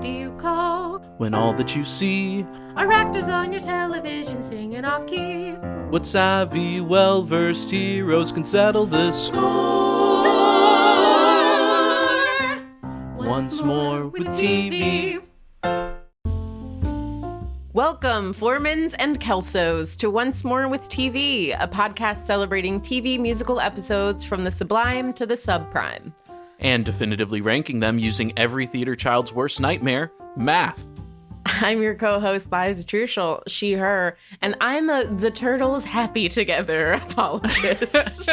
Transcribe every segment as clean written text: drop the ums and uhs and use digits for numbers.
do you call when all that you see are actors on your television singing off key? What savvy, well-versed heroes can settle this score once more with TV. Welcome, Foreman's and Kelsos, to Once More with TV, a podcast celebrating TV musical episodes from the sublime to the subprime. And definitively ranking them using every theater child's worst nightmare, math. I'm your co-host, Liza Truschel, she, her, and I'm the Turtles Happy Together apologist.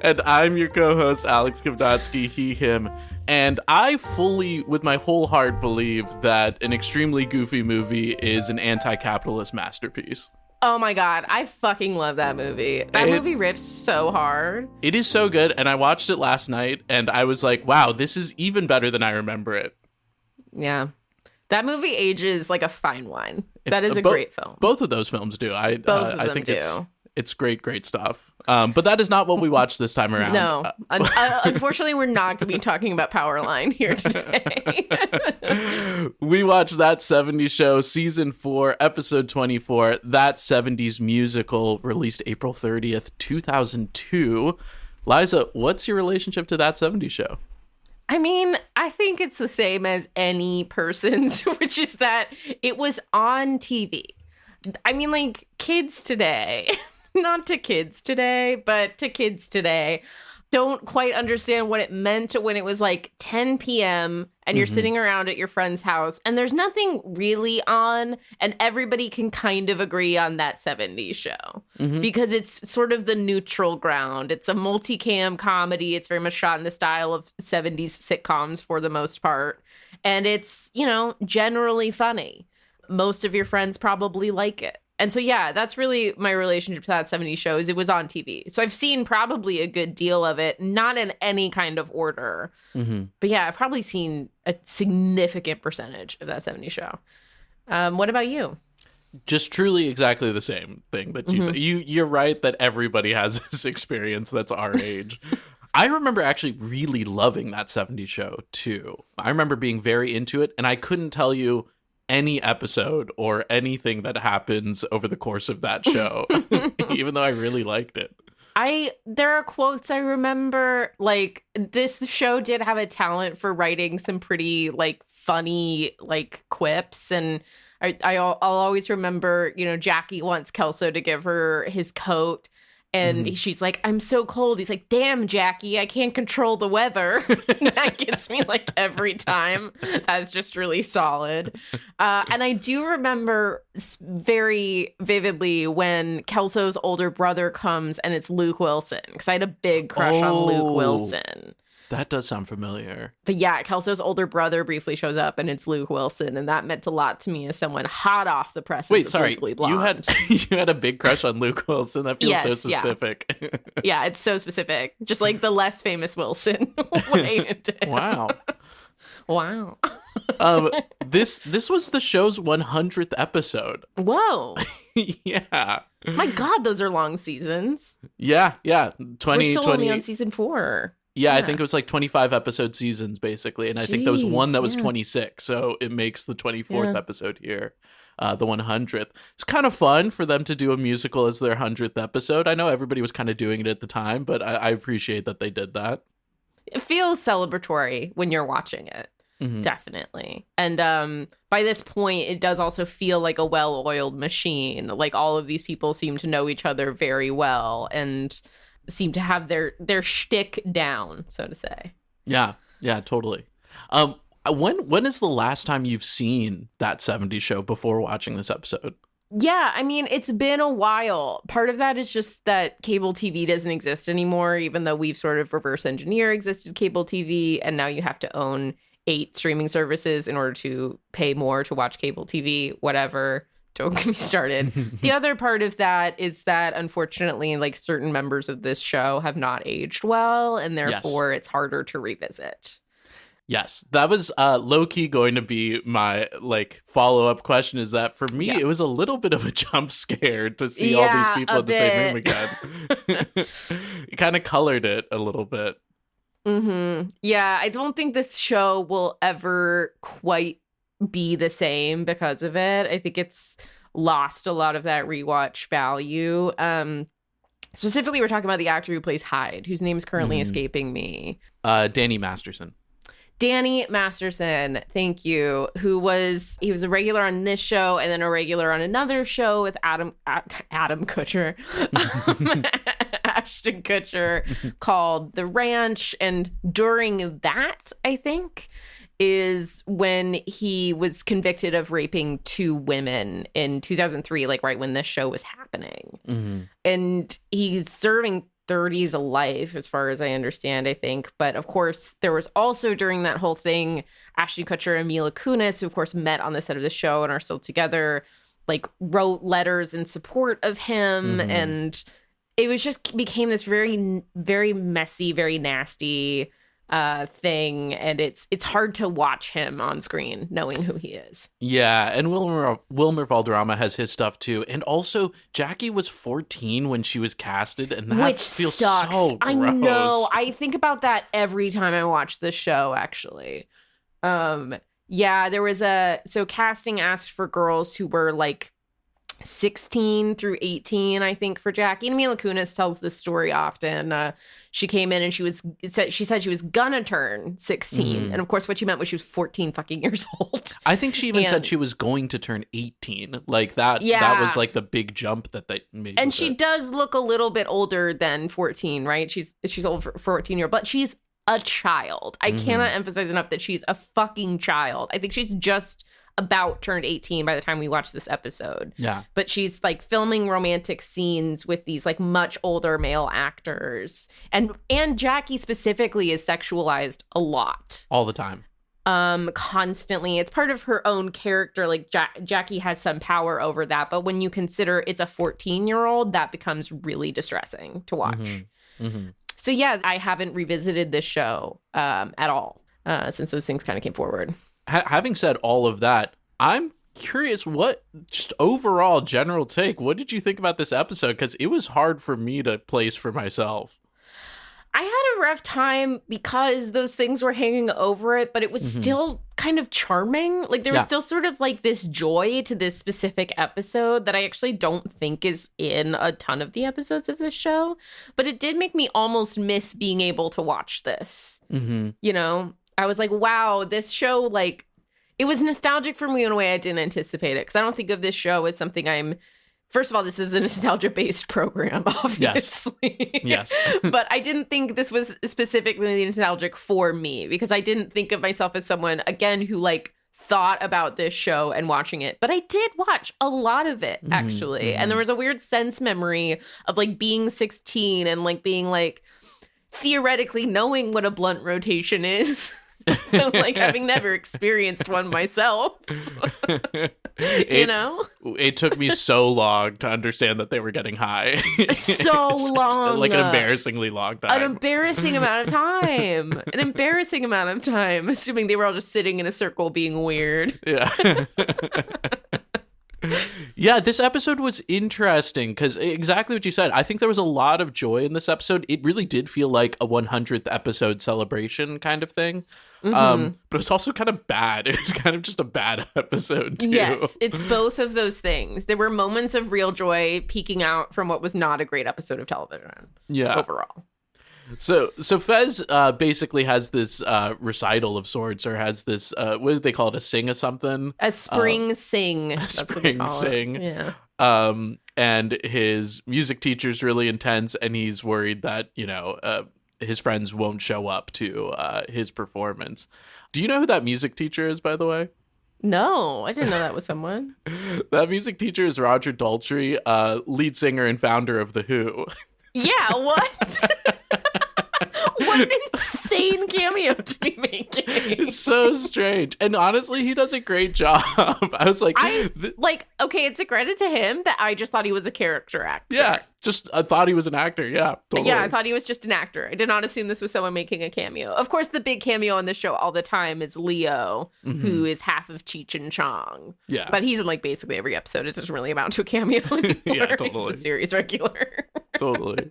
And I'm your co-host, Alex Kovnatsky, he, him. And I fully, with my whole heart, believe that an extremely goofy movie is an anti-capitalist masterpiece. Oh my god, I fucking love that movie. That movie rips so hard. It is so good, and I watched it last night, and I was like, wow, this is even better than I remember it. Yeah. That movie ages like a fine wine. That is a great film. Both of those films do. I think do. It's great stuff. But that is not what we watched this time around. No. Unfortunately, we're not going to be talking about Powerline here today. We watched That 70s Show, Season 4, Episode 24, That 70s Musical, released April 30th, 2002. Liza, what's your relationship to That 70s Show? I mean, I think it's the same as any person's, which is that it was on TV. I mean, like, kids today, not to kids today, but to kids today, don't quite understand what it meant when it was like 10 p.m. and you're sitting around at your friend's house and there's nothing really on and everybody can kind of agree on That 70s Show because it's sort of the neutral ground. It's a multicam comedy. It's very much shot in the style of 70s sitcoms for the most part. And it's, you know, generally funny. Most of your friends probably like it. And so, yeah, that's really my relationship to That 70s Show is it was on TV. So I've seen probably a good deal of it, not in any kind of order. But yeah, I've probably seen a significant percentage of That 70s Show. What about you? Just truly exactly the same thing that you said. You're right that everybody has this experience that's our age. I remember actually really loving That 70s Show, too. I remember being very into it, and I couldn't tell you any episode or anything that happens over the course of that show, even though I really liked it. There are quotes I remember, like, this show did have a talent for writing some pretty, like, funny, like, quips, and I'll always remember, you know, Jackie wants Kelso to give her his coat, and she's like, I'm so cold. He's like, damn, Jackie, I can't control the weather. That gets me, like, every time. That's just really solid. And I do remember very vividly when Kelso's older brother comes and it's Luke Wilson, because I had a big crush on Luke Wilson. That does sound familiar. But yeah, Kelso's older brother briefly shows up and it's Luke Wilson, and that meant a lot to me as someone hot off the presses of Legally Blonde. You had a big crush on Luke Wilson? That feels so specific. Yeah. Yeah, it's so specific. Just like the less famous Wilson way into it. Wow. Wow. This was the show's 100th episode. Whoa. Yeah. My God, those are long seasons. Yeah. We're still only on season 4. Yeah, I think it was like 25 episode seasons, basically. And I think there was one that was 26. So it makes the 24th episode here, the 100th. It's kind of fun for them to do a musical as their 100th episode. I know everybody was kind of doing it at the time, but I appreciate that they did that. It feels celebratory when you're watching it. Definitely. And by this point, it does also feel like a well-oiled machine. Like all of these people seem to know each other very well and seem to have their shtick down, so to say. Yeah, totally. When is the last time you've seen That 70s Show before watching this episode? Yeah, I mean, it's been a while. Part of that is just that cable TV doesn't exist anymore, even though we've sort of reverse engineer existed cable TV, and now you have to own 8 streaming services in order to pay more to watch cable TV, whatever. Don't get me started. The other part of that is that, unfortunately, like certain members of this show have not aged well, and therefore it's harder to revisit. Yes, that was low-key going to be my follow-up question, is that for me, it was a little bit of a jump scare to see all these people in the same room again. It kind of colored it a little bit. Yeah, I don't think this show will ever quite be the same because of it. I think it's lost a lot of that rewatch value. Specifically, we're talking about the actor who plays Hyde, whose name is currently escaping me. Danny Masterson. Danny Masterson, thank you. He was a regular on this show and then a regular on another show with Adam Kutcher, Ashton Kutcher, called The Ranch. And during that, I think, is when he was convicted of raping 2 women in 2003, like right when this show was happening. And he's serving 30 to life, as far as I understand, I think. But of course, there was also during that whole thing, Ashton Kutcher and Mila Kunis, who of course met on the set of the show and are still together, like wrote letters in support of him. And it was just became this very, very messy, very nasty thing, and it's hard to watch him on screen knowing who he is. Yeah, and Wilmer Valderrama has his stuff too, and also Jackie was 14 when she was casted, and that Which feels sucks. so gross. I know. I think about that every time I watch this show. Actually, yeah, there was casting asked for girls who were like 16 through 18, I think, for Jackie. And Mila Kunis tells this story often. She came in and she said she was gonna turn 16. And of course, what she meant was she was 14 fucking years old. I think she even said she was going to turn 18. Like that was like the big jump that they made. And she does look a little bit older than 14, right? She's old for 14-year-old, but she's a child. I cannot emphasize enough that she's a fucking child. I think she's just about turned 18 by the time we watch this episode. Yeah. But she's like filming romantic scenes with these like much older male actors. And Jackie specifically is sexualized a lot. All the time. Constantly. It's part of her own character. Like Jackie has some power over that. But when you consider it's a 14-year-old, that becomes really distressing to watch. So yeah, I haven't revisited this show at all since those things kind of came forward. Having said all of that, I'm curious, what just overall general take, what did you think about this episode? Because it was hard for me to place for myself. I had a rough time because those things were hanging over it, but it was still kind of charming. Like there was still sort of like this joy to this specific episode that I actually don't think is in a ton of the episodes of this show. But it did make me almost miss being able to watch this. You know? I was like, wow, this show, like, it was nostalgic for me in a way I didn't anticipate it. Because I don't think of this show as something first of all, this is a nostalgia-based program, obviously. Yes. But I didn't think this was specifically nostalgic for me. Because I didn't think of myself as someone, again, who, like, thought about this show and watching it. But I did watch a lot of it, actually. And there was a weird sense memory of, like, being 16 and, like, being, like, theoretically knowing what a blunt rotation is. Like having never experienced one myself. You know? It took me so long to understand that they were getting high. So long. Like an embarrassingly long time. An embarrassing amount of time. An embarrassing amount of time. Assuming they were all just sitting in a circle being weird. Yeah. Yeah, this episode was interesting because exactly what you said. I think there was a lot of joy in this episode. It really did feel like a 100th episode celebration kind of thing. But it was also kind of bad. It was kind of just a bad episode, too. Yes, it's both of those things. There were moments of real joy peeking out from what was not a great episode of television. Yeah. Overall. So Fez basically has this recital of sorts, or has this what do they call it, a sing or something? A spring sing. That's spring what they call sing. It. Yeah. And his music teacher's really intense, and he's worried that his friends won't show up to his performance. Do you know who that music teacher is, by the way? No, I didn't know that was someone. That music teacher is Roger Daltrey, lead singer and founder of The Who. Yeah, what? What an insane cameo to be making. It's so strange. And honestly, he does a great job. I was like... okay, it's a credit to him that I just thought he was a character actor. Yeah, I thought he was an actor. Yeah, totally. Yeah, I thought he was just an actor. I did not assume this was someone making a cameo. Of course, the big cameo on this show all the time is Leo, who is half of Cheech and Chong. Yeah. But he's in like basically every episode. It doesn't really amount to a cameo anymore. Yeah, totally. He's a series regular. Totally.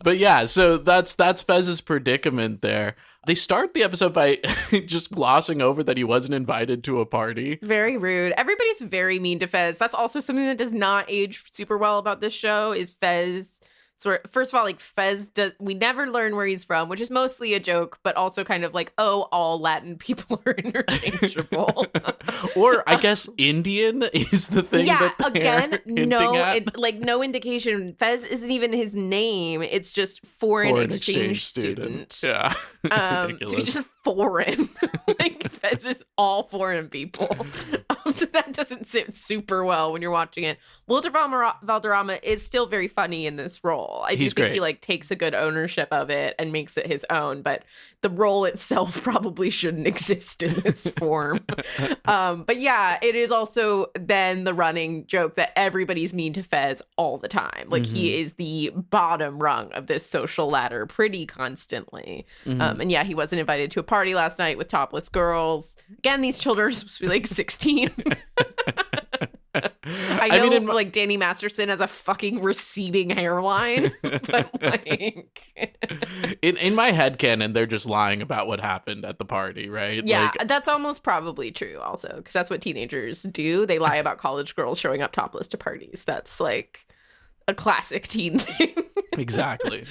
But yeah, so that's Fez's predicament there. They start the episode by just glossing over that he wasn't invited to a party. Very rude. Everybody's very mean to Fez. That's also something that does not age super well about this show is Fez. First of all, like we never learn where he's from, which is mostly a joke, but also kind of like, oh, all Latin people are interchangeable. Or I guess Indian is the thing. Yeah, that again, no indication. Fez isn't even his name. It's just foreign exchange student. Yeah. So he's just foreign. Like Fez is all foreign people. So that doesn't sit super well when you're watching it. Walter Valderrama is still very funny in this role. I do He's think great. he like takes a good ownership of it and makes it his own, but the role itself probably shouldn't exist in this form. But yeah, it is also then the running joke that everybody's mean to Fez all the time. Like he is the bottom rung of this social ladder pretty constantly. And yeah, he wasn't invited to a party last night with topless girls. Again, these children are supposed to be like 16. I know, like Danny Masterson has a fucking receding hairline, but like, in my headcanon, they're just lying about what happened at the party, right? Yeah, like, that's almost probably true, also, because that's what teenagers do. They lie about college girls showing up topless to parties. That's like a classic teen thing. Exactly.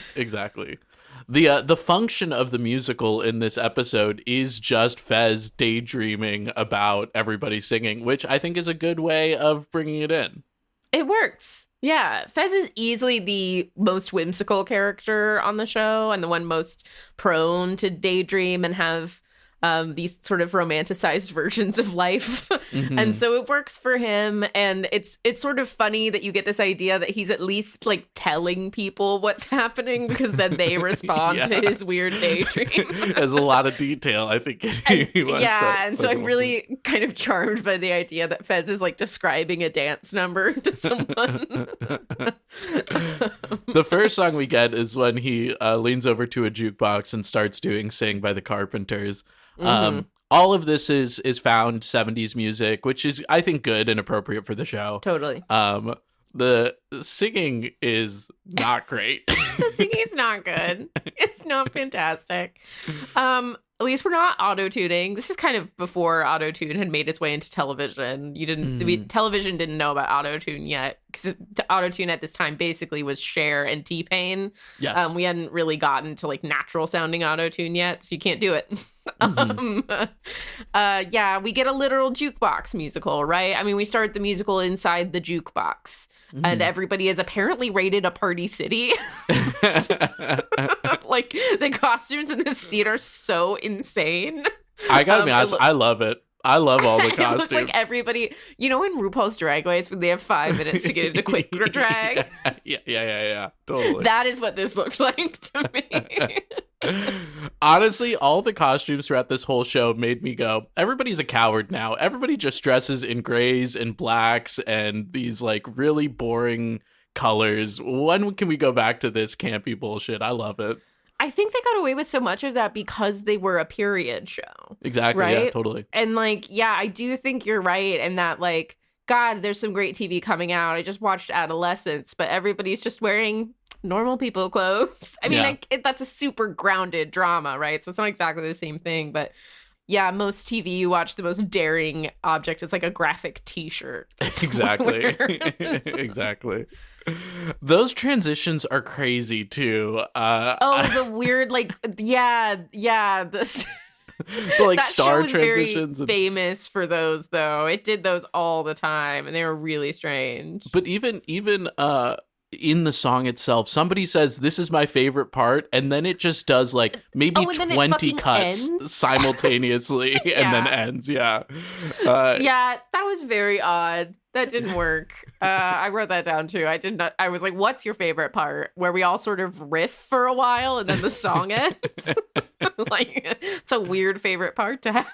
The function of the musical in this episode is just Fez daydreaming about everybody singing, which I think is a good way of bringing it in. It works. Yeah, Fez is easily the most whimsical character on the show and the one most prone to daydream and have these sort of romanticized versions of life. And so it works for him. And it's sort of funny that you get this idea that he's at least like telling people what's happening because then they respond to his weird daydream. There's a lot of detail, I think. And so I'm really kind of charmed by the idea that Fez is like describing a dance number to someone. The first song we get is when he leans over to a jukebox and starts doing Sing by the Carpenters. All of this is found 70s music, which is, I think, good and appropriate for the show. Totally. The singing is not great. The singing is not good. It's not fantastic. At least we're not auto-tuning. This is kind of before auto-tune had made its way into television. Television didn't know about auto-tune yet, because auto-tune at this time basically was Cher and T-Pain. Yes. We hadn't really gotten to like natural sounding auto-tune yet, so you can't do it. Yeah, we get a literal jukebox musical, right? I mean, we start the musical inside the jukebox. And everybody is apparently rated a party city. Like, the costumes in this scene are so insane. I gotta be honest, I love it. I love all the costumes. It looked like everybody, you know, in RuPaul's Drag Race when they have 5 minutes to get into quick drag? Yeah, totally. That is what this looked like to me. Honestly, all the costumes throughout this whole show made me go, everybody's a coward now. Everybody just dresses in grays and blacks and these like really boring colors. When can we go back to this campy bullshit? I love it. I think they got away with so much of that because they were a period show. Exactly. Right? Yeah, totally. And like, yeah, I do think you're right. And that like, God, there's some great TV coming out. I just watched Adolescence, but everybody's just wearing normal people clothes. I mean, that's a super grounded drama, right? So it's not exactly the same thing, but yeah, most TV you watch, the most daring object is like a graphic T-shirt. Exactly. Exactly. Those transitions are crazy too. The weird, like, the like that star show was transitions. Very famous for those, though. It did those all the time, and they were really strange. But even in the song itself, somebody says, "This is my favorite part," and then it just does like maybe 20 cuts simultaneously and then ends. Yeah. Yeah, that was very odd. That didn't work. I wrote that down too. I was like, what's your favorite part? Where we all sort of riff for a while and then the song ends. Like, it's a weird favorite part to have.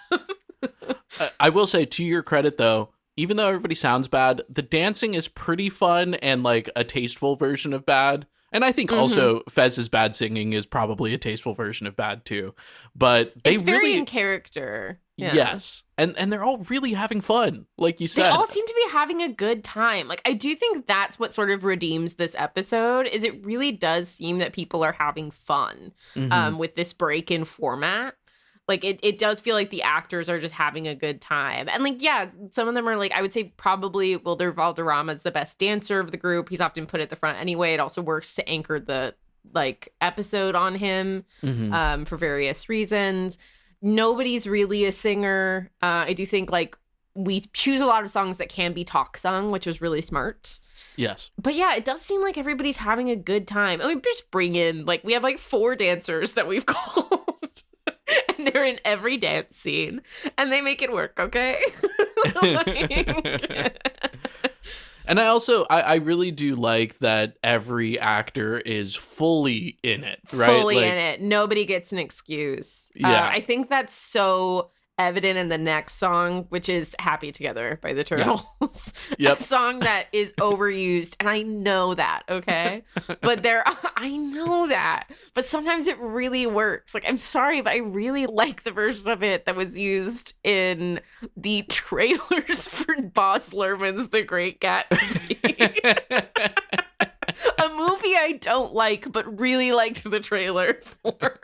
I will say, to your credit though, even though everybody sounds bad, the dancing is pretty fun and like a tasteful version of bad. And I think also Fez's bad singing is probably a tasteful version of bad too. But it's very in character. Yeah. Yes. And they're all really having fun, like you said. They all seem to be having a good time. Like, I do think that's what sort of redeems this episode, is it really does seem that people are having fun with this break in format. Like, it does feel like the actors are just having a good time. And, like, yeah, some of them are, like, I would say probably Wilder Valderrama is the best dancer of the group. He's often put at the front anyway. It also works to anchor the, like, episode on him for various reasons. Nobody's really a singer. I do think, like, we choose a lot of songs that can be talk sung, which was really smart. Yes. But yeah, it does seem like everybody's having a good time. And we just bring in, like, we have, like, 4 dancers that we've called. And they're in every dance scene. And they make it work, okay? And I really do like that every actor is fully in it, right? Fully in it. Nobody gets an excuse. Yeah. I think that's so evident in the next song, which is Happy Together by the Turtles. Yep. A song that is overused, and I know that, okay? But I know that. But sometimes it really works. Like, I'm sorry, but I really like the version of it that was used in the trailers for Baz Luhrmann's The Great Gatsby. A movie I don't like, but really liked the trailer for.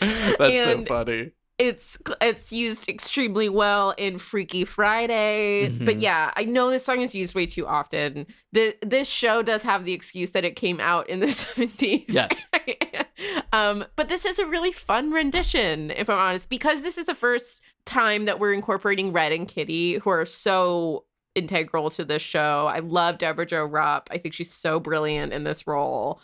That's so funny. It's used extremely well in Freaky Friday. But yeah, I know this song is used way too often. This show does have the excuse that it came out in the 70s. Yes. But this is a really fun rendition, if I'm honest, because this is the first time that we're incorporating Red and Kitty, who are so integral to this show. I love Deborah Jo Rupp. I think she's so brilliant in this role.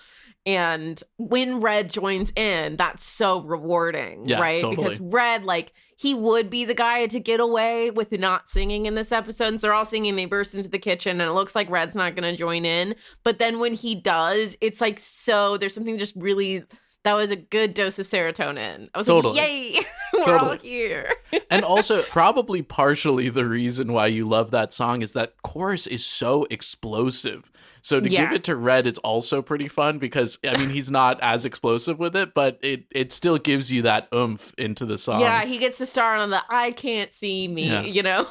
And when Red joins in, that's so rewarding, right? Totally. Because Red, like, he would be the guy to get away with not singing in this episode. And so they're all singing, they burst into the kitchen, and it looks like Red's not going to join in. But then when he does, it's like, so there's something just really, that was a good dose of serotonin. I was like, yay, we're all here. And also, probably partially the reason why you love that song is that chorus is so explosive. So to give it to Red is also pretty fun because, I mean, he's not as explosive with it, but it still gives you that oomph into the song. Yeah, he gets to start on the I can't see me, you know?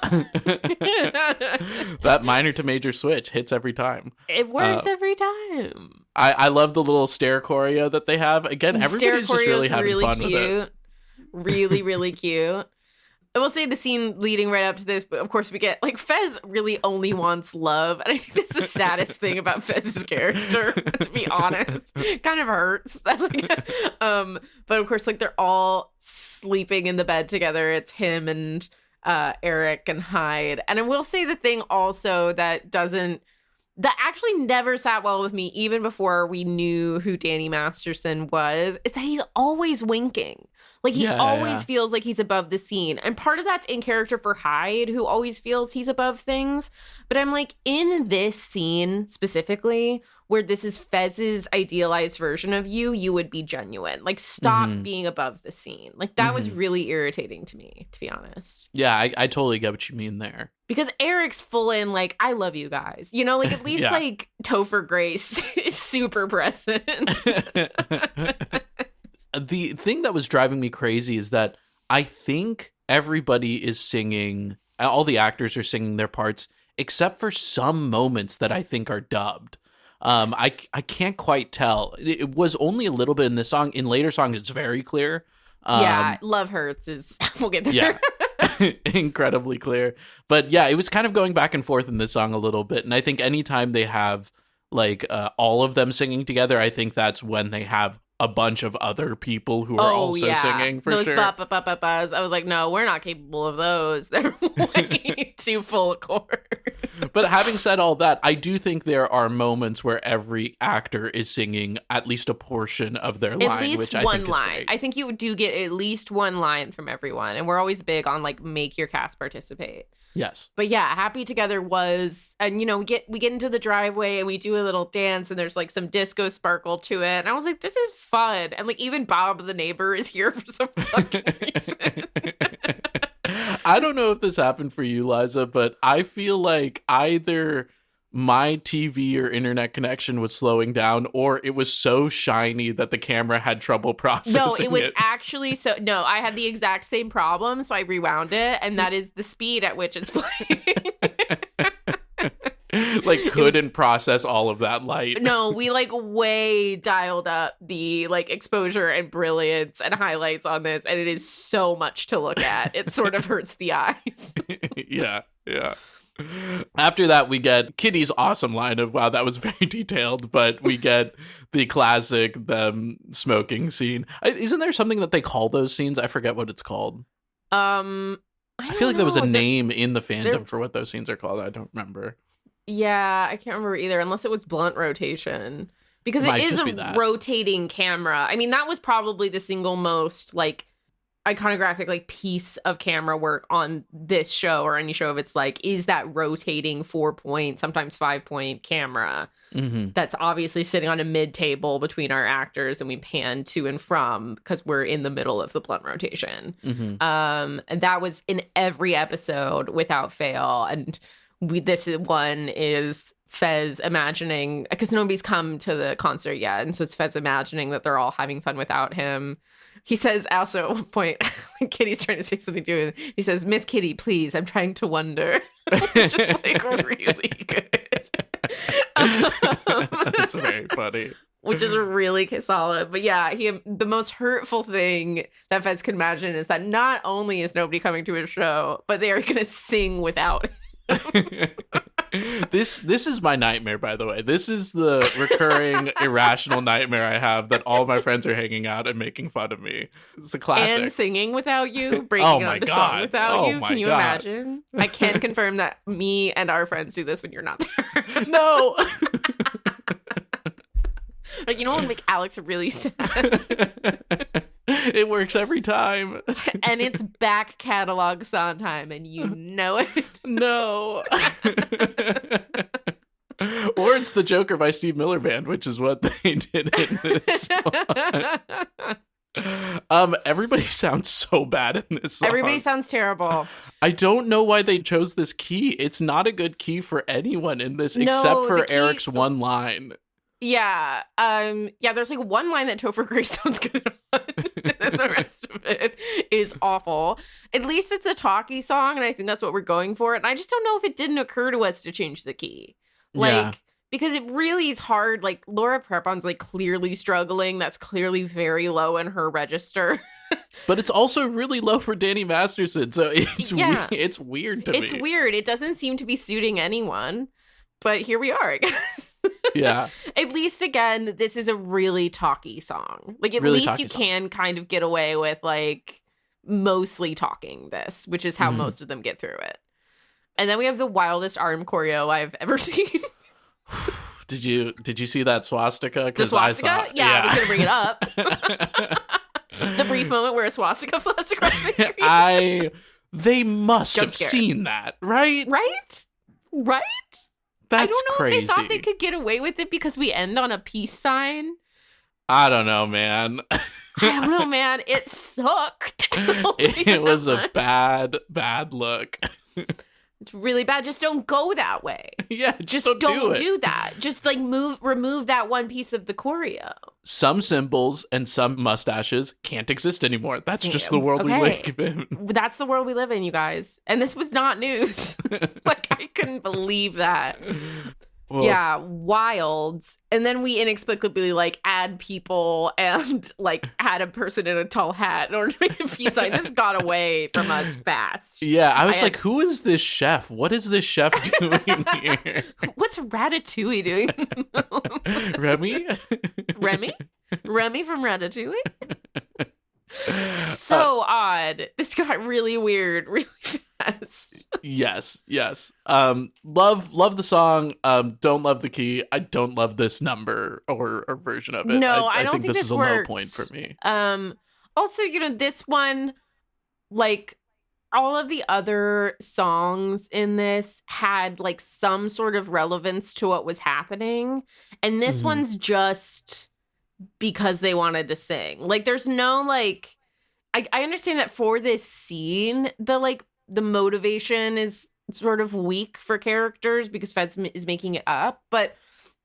That minor to major switch hits every time. It works every time. I love the little stair choreo that they have. Again, everybody's just really having fun cute. with it. Really, really cute. I will say the scene leading right up to this, but of course we get, like, Fez really only wants love. And I think that's the saddest thing about Fez's character, to be honest. It kind of hurts. But of course, like, they're all sleeping in the bed together. It's him and Eric and Hyde. And I will say the thing also that actually never sat well with me, even before we knew who Danny Masterson was, is that he's always winking. Like, he always feels like he's above the scene. And part of that's in character for Hyde, who always feels he's above things. But I'm like, in this scene specifically, where this is Fez's idealized version of you, you would be genuine. Like, stop being above the scene. Like, that was really irritating to me, to be honest. Yeah, I totally get what you mean there. Because Eric's full in, like, I love you guys. You know, like, at least, like, Topher Grace is super present. The thing that was driving me crazy is that I think everybody is singing, all the actors are singing their parts, except for some moments that I think are dubbed. I can't quite tell. It was only a little bit in this song. In later songs, it's very clear. Love Hurts is, we'll get there. Yeah, incredibly clear. But yeah, it was kind of going back and forth in this song a little bit. And I think anytime they have, like, all of them singing together, I think that's when they have a bunch of other people who are also singing, for those sure. Ba-ba-ba-ba-bas. I was like, no, we're not capable of those. They're way too full chord. But having said all that, I do think there are moments where every actor is singing at least a portion of their line, which I think is great. I think you do get at least one line from everyone. And we're always big on, like, make your cast participate. Yes. But yeah, Happy Together was, and, you know, we get into the driveway and we do a little dance and there's, like, some disco sparkle to it. And I was like, this is fun. And, like, even Bob the neighbor is here for some fucking reason. I don't know if this happened for you, Liza, but I feel like either my TV or internet connection was slowing down, or it was so shiny that the camera had trouble processing No, it was it. actually so. No, I had the exact same problem, so I rewound it, and that is the speed at which it's playing. Like, couldn't process all of that light. No, we like way dialed up the like exposure and brilliance and highlights on this, and it is so much to look at. It sort of hurts the eyes. Yeah. After that, we get Kitty's awesome line of, wow, that was very detailed, but we get the classic them smoking scene. Isn't there something that they call those scenes? I forget what it's called. I feel like there was a know. name in the fandom for what those scenes are called. I don't remember. Yeah, I can't remember either, unless it was blunt rotation. Because it is a rotating camera. I mean, that was probably the single most, like, iconographic, like, piece of camera work on this show or any show of its like, is that rotating 4-point, sometimes 5-point camera that's obviously sitting on a mid-table between our actors, and we pan to and from because we're in the middle of the blunt rotation. And that was in every episode without fail. And this one is Fez imagining, because nobody's come to the concert yet, and so it's Fez imagining that they're all having fun without him. He says also at one point, Kitty's trying to say something to him. He says, "Miss Kitty, please, I'm trying to wonder." Which is like really good. It's very funny. Which is really solid. But yeah, the most hurtful thing that Fez can imagine is that not only is nobody coming to his show, but they are going to sing without him. This is my nightmare, by the way. This is the recurring irrational nightmare I have, that all my friends are hanging out and making fun of me. It's a classic. And singing without you, breaking out the song without you. Can you imagine? I can confirm that me and our friends do this when you're not there. No. Like, you know what would make Alex really sad? It works every time. And it's back catalog Sondheim, and you know it. No. Or it's the Joker by Steve Miller Band, which is what they did in this one. Everybody sounds so bad in this song. Everybody sounds terrible. I don't know why they chose this key. It's not a good key for anyone in this, except for Eric's one line. Yeah. There's like one line that Topher Grace sounds good on, and the rest of it is awful. At least it's a talkie song, and I think that's what we're going for. And I just don't know if it didn't occur to us to change the key. Because it really is hard. Like, Laura Prepon's like clearly struggling. That's clearly very low in her register. But it's also really low for Danny Masterson, so it's weird to me. It's weird. It doesn't seem to be suiting anyone. But here we are, I guess. Yeah. At least, again, this is a really talky song. Like, at really least you can kind of get away with, like, mostly talking this, which is how most of them get through it. And then we have the wildest arm choreo I've ever seen. Did you see that swastika? The swastika? I was going to bring it up. The brief moment where a swastika flies across the screen. They must have seen that, right? Right? That's I don't know crazy. if they thought they could get away with it because we end on a peace sign. I don't know, man. It sucked. It was a bad look. It's really bad. Just don't go that way. Yeah, just don't do that. Just like remove that one piece of the choreo. Some symbols and some mustaches can't exist anymore. That's just the world we live in. That's the world we live in, you guys. And this was not news. Like, I couldn't believe that. Oof. Yeah, wild. And then we inexplicably like add people and like add a person in a tall hat in order to make a peace sign. This got away from us fast. Yeah, I was like, who is this chef? What is this chef doing here? What's Ratatouille doing? Remy? Remy from Ratatouille? So odd. This got really weird really fast. Yes. Love the song. Don't love the key. I don't love this number or version of it. No, I don't think this is a worked. low point for me. Also, this one, like, all of the other songs in this had like some sort of relevance to what was happening, and this one's just because they wanted to sing. Like, there's no like, I understand that for this scene, the motivation is sort of weak for characters because Fez is making it up. But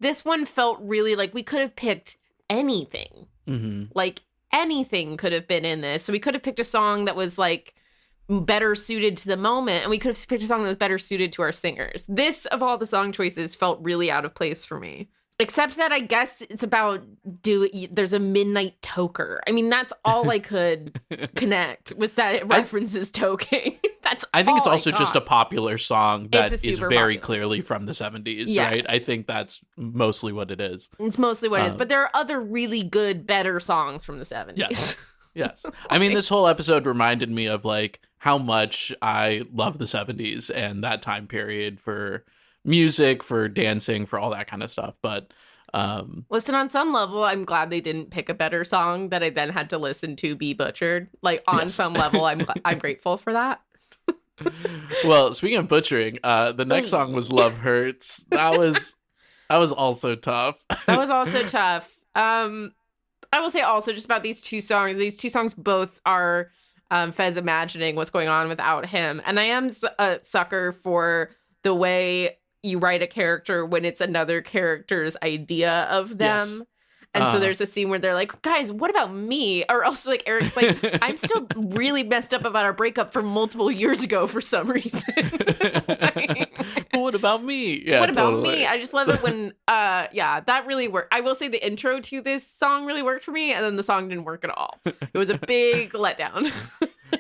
this one felt really like we could have picked anything. Mm-hmm. Like anything could have been in this. So we could have picked a song that was like better suited to the moment, and we could have picked a song that was better suited to our singers. This, of all the song choices, felt really out of place for me. Except that I guess it's about there's a midnight toker. I mean, that's all I could connect was that it references toking. I think it's also just a popular song that is very popular clearly from the 70s, Yeah. right? I think that's mostly what it is. It's mostly what it is. But there are other really good, better songs from the 70s. Yes. Yes. I mean, this whole episode reminded me of like how much I love the 70s and that time period for music, for dancing, for all that kind of stuff. But listen, on some level, I'm glad they didn't pick a better song that I then had to listen to be butchered. Like on some level, I'm grateful for that. Well, speaking of butchering, the next song was Love Hurts. That was also tough. That was also tough. I will say also just about these two songs. These two songs both are Fez imagining what's going on without him. And I am a sucker for the way you write a character when it's another character's idea of them. Yes. And so there's a scene where they're like, guys, what about me? Or also like Eric's like, I'm still really messed up about our breakup from multiple years ago for some reason. But what about me? Yeah, what about totally. me? I just love it when, that really worked. I will say the intro to this song really worked for me, and then the song didn't work at all. It was a big letdown.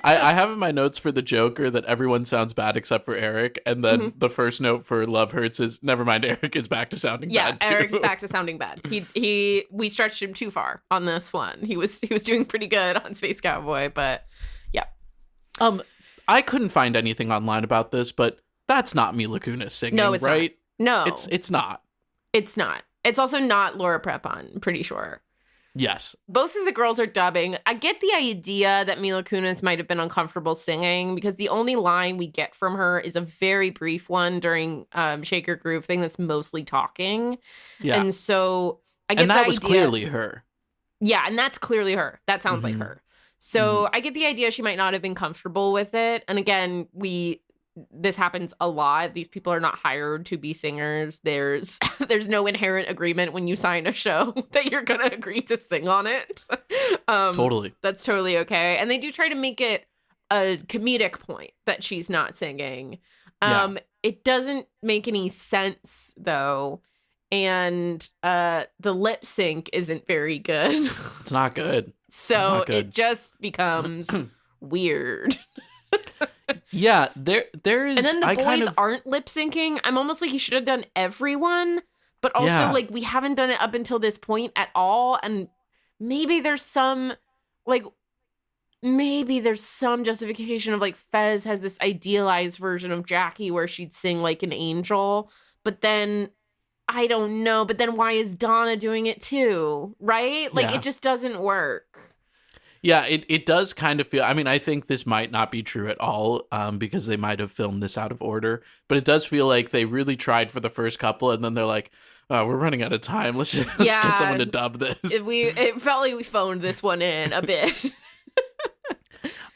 I have in my notes for the Joker that everyone sounds bad except for Eric, and then the first note for Love Hurts is never mind. Eric is back to sounding bad too. Eric's back to sounding bad. We stretched him too far on this one. He was doing pretty good on Space Cowboy, but yeah. I couldn't find anything online about this, but that's not Mila Kunis singing, No, it's right? not. No, it's not. It's not. It's also not Laura Prepon, I'm pretty sure. Yes. Both of the girls are dubbing. I get the idea that Mila Kunis might have been uncomfortable singing because the only line we get from her is a very brief one during Shake Your Groove thing that's mostly talking. Yeah. And so I get and that the was idea, clearly her. Yeah, and that's clearly her. That sounds like her. So I get the idea she might not have been comfortable with it. And again, this happens a lot. These people are not hired to be singers. There's no inherent agreement when you sign a show that you're gonna agree to sing on it. Totally. That's totally okay. And they do try to make it a comedic point that she's not singing. It doesn't make any sense though. And the lip sync isn't very good. It's not good. So it just becomes weird. Yeah, there is. And then the boys aren't lip syncing. I'm almost like he should have done everyone, but also like we haven't done it up until this point at all. And maybe there's some justification of like Fez has this idealized version of Jackie where she'd sing like an angel, but then I don't know. But then why is Donna doing it too? Right? Like it just doesn't work. Yeah, it does kind of feel, I mean, I think this might not be true at all because they might have filmed this out of order, but it does feel like they really tried for the first couple and then they're like, we're running out of time. Let's get someone to dub this. It felt like we phoned this one in a bit.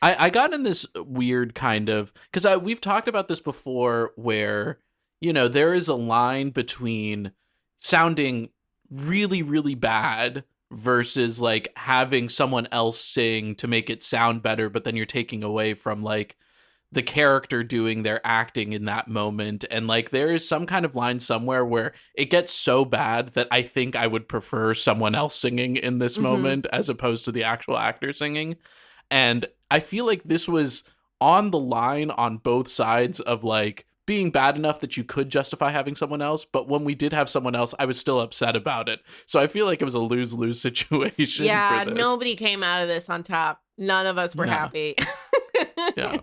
I got in this weird kind of, because we've talked about this before where, you know, there is a line between sounding really, really bad versus like having someone else sing to make it sound better, but then you're taking away from like the character doing their acting in that moment. And like there is some kind of line somewhere where it gets so bad that I think I would prefer someone else singing in this moment as opposed to the actual actor singing. And I feel like this was on the line on both sides of like being bad enough that you could justify having someone else, but when we did have someone else, I was still upset about it. So I feel like it was a lose-lose situation. Yeah, for this. Nobody came out of this on top. None of us were happy. Yeah.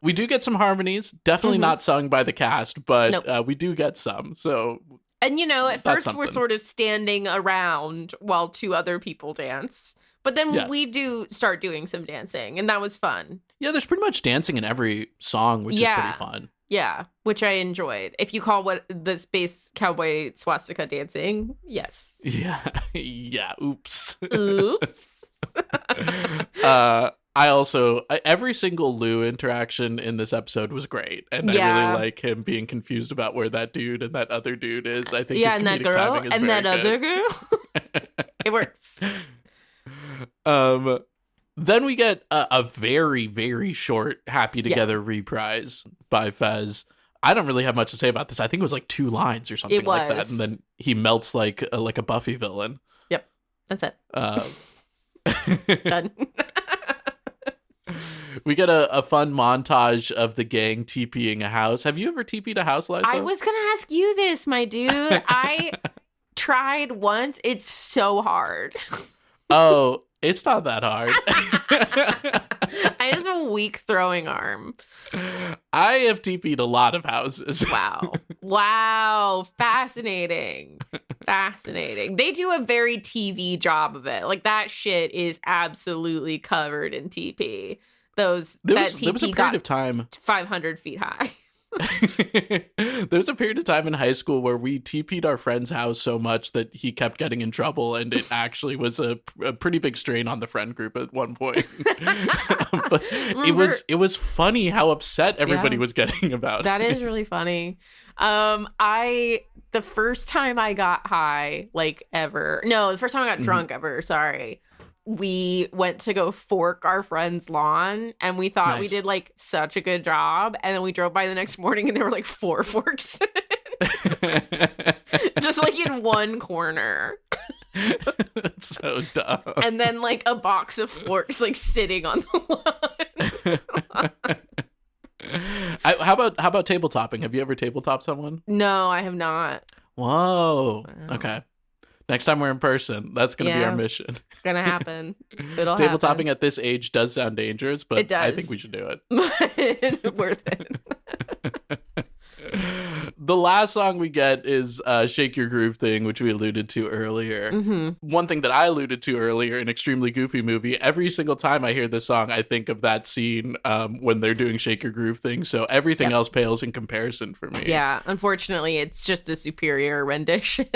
We do get some harmonies, definitely not sung by the cast, but we do get some. So, and you know, at first something. we're sort of standing around while two other people dance. But then we do start doing some dancing, and that was fun. Yeah, there's pretty much dancing in every song, which is pretty fun. Yeah, which I enjoyed. If you call what the Space Cowboy swastika dancing, yes. Yeah. Yeah. Oops. Oops. every single Lou interaction in this episode was great. And I really like him being confused about where that dude and that other dude is. I think his and that comedic girl timing is and very that good. other girl. It works. Then we get a very, very short Happy Together reprise by Fez. I don't really have much to say about this. I think it was like 2 lines or something like that. And then he melts like a Buffy villain. Yep. That's it. Done. We get a fun montage of the gang TPing a house. Have you ever TP'd a house, Liza? I was going to ask you this, my dude. I tried once. It's so hard. Oh, it's not that hard. I just have a weak throwing arm. I have TP'd a lot of houses. Wow. Fascinating. They do a very TV job of it. Like, that shit is absolutely covered in TP. There was a period of time 500 feet high. There was a period of time in high school where we TP'd our friend's house so much that he kept getting in trouble, and it actually was a pretty big strain on the friend group at one point. But it was funny how upset everybody was getting about it. That is really funny. The first time I got high, the first time I got drunk ever, sorry. We went to go fork our friend's lawn, and we thought we did such a good job. And then we drove by the next morning, and there were 4 forks in it. Just in one corner. That's so dumb. And then a box of forks sitting on the lawn. How about tabletopping? Have you ever tabletopped someone? No, I have not. Whoa. Wow. Okay. Next time we're in person, that's going to be our mission. It's going to happen. It'll happen. Tabletopping at this age does sound dangerous, but it does. I think we should do it. Worth it. The last song we get is Shake Your Groove Thing, which we alluded to earlier. Mm-hmm. One thing that I alluded to earlier, an extremely goofy movie, every single time I hear this song, I think of that scene when they're doing Shake Your Groove Thing. So everything else pales in comparison for me. Yeah, unfortunately, it's just a superior rendition.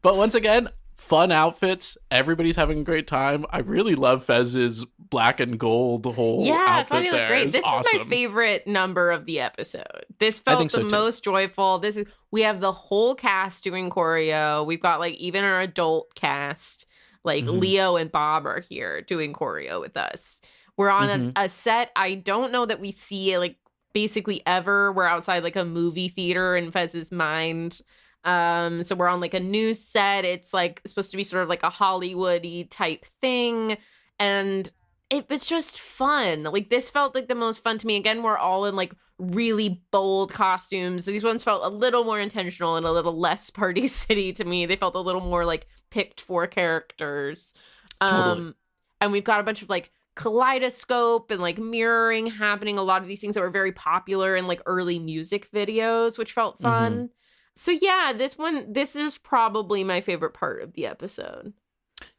But once again, fun outfits. Everybody's having a great time. I really love Fez's black and gold whole outfit. I thought he looked great. This awesome. is my favorite number of the episode. This felt the most joyful. We have the whole cast doing choreo. We've got even our adult cast. Leo and Bob are here doing choreo with us. We're on a set. I don't know that we see it basically ever. We're outside a movie theater in Fez's mind. So we're on a new set. It's supposed to be sort of a Hollywood-y type thing. And it was just fun. This felt the most fun to me. Again, we're all in really bold costumes. These ones felt a little more intentional and a little less Party City to me. They felt a little more picked for characters. Totally. And we've got a bunch of kaleidoscope and mirroring happening. A lot of these things that were very popular in early music videos, which felt fun. Mm-hmm. So yeah, this is probably my favorite part of the episode.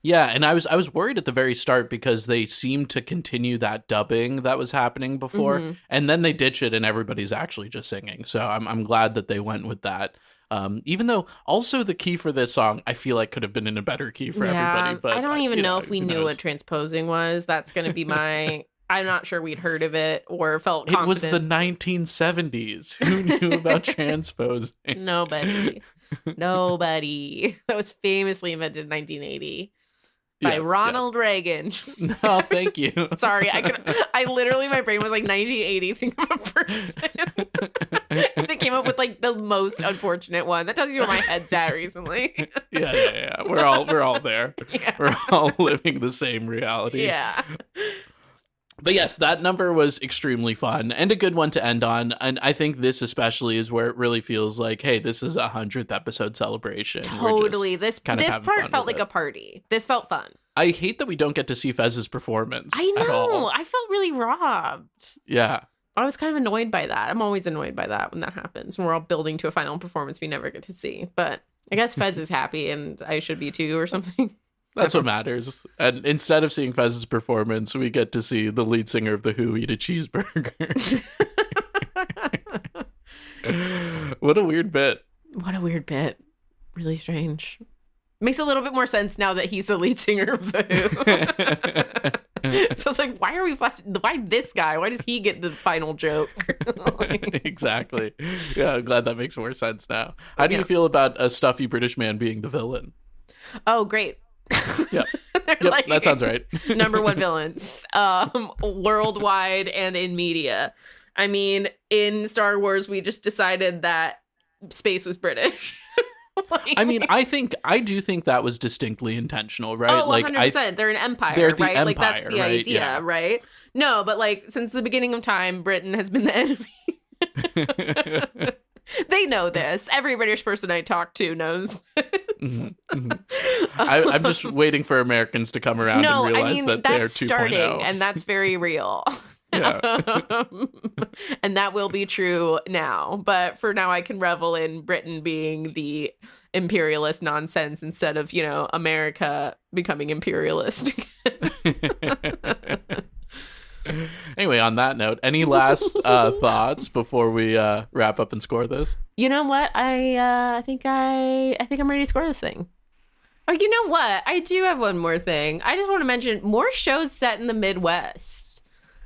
Yeah, and I was worried at the very start because they seemed to continue that dubbing that was happening before, and then they ditch it and everybody's actually just singing. So I'm glad that they went with that. Even though also the key for this song, I feel could have been in a better key for everybody. But I don't even know if we knew what transposing was. That's going to be my... I'm not sure we'd heard of it or felt confident. It was the 1970s. Who knew about transposing? Nobody. That was famously invented in 1980 by Ronald Reagan. No, thank you. Sorry, I literally, my brain was 1980. Think of a person. And it came up with the most unfortunate one. That tells you where my head's at recently. Yeah. We're all there. Yeah. We're all living the same reality. Yeah. But yes, that number was extremely fun and a good one to end on. And I think this especially is where it really feels hey, this is a 100th episode celebration. Totally. This part felt like a party. This felt fun. I hate that we don't get to see Fez's performance. I know. At all. I felt really robbed. Yeah. I was kind of annoyed by that. I'm always annoyed by that when that happens, when we're all building to a final performance we never get to see. But I guess Fez is happy and I should be too or something. That's what matters. And instead of seeing Fez's performance, we get to see the lead singer of The Who eat a cheeseburger. What a weird bit. Really strange. Makes a little bit more sense now that he's the lead singer of The So it's like, why this guy? Why does he get the final joke? Exactly. Yeah, I'm glad that makes more sense now. How do you feel about a stuffy British man being the villain? Oh, great. Yeah. Yep, like, that sounds right. Number one villains worldwide and in media. I mean, in Star Wars, we just decided that space was British. I mean, I do think that was distinctly intentional, right? Oh, 100%. They're an empire, they're the right? empire, like, that's the right? idea, Yeah. right? No, but like, since the beginning of time, Britain has been the enemy. They know this. Every British person I talk to knows this. Mm-hmm. I'm just waiting for Americans to come around and realize that they're 2.0. Starting, and that's very real. Yeah. And that will be true now. But for now, I can revel in Britain being the imperialist nonsense instead of, America becoming imperialist. Anyway, on that note, any last thoughts before we wrap up and score this? You know what? I think I'm ready to score this thing. Oh, you know what? I do have one more thing. I just want to mention more shows set in the Midwest.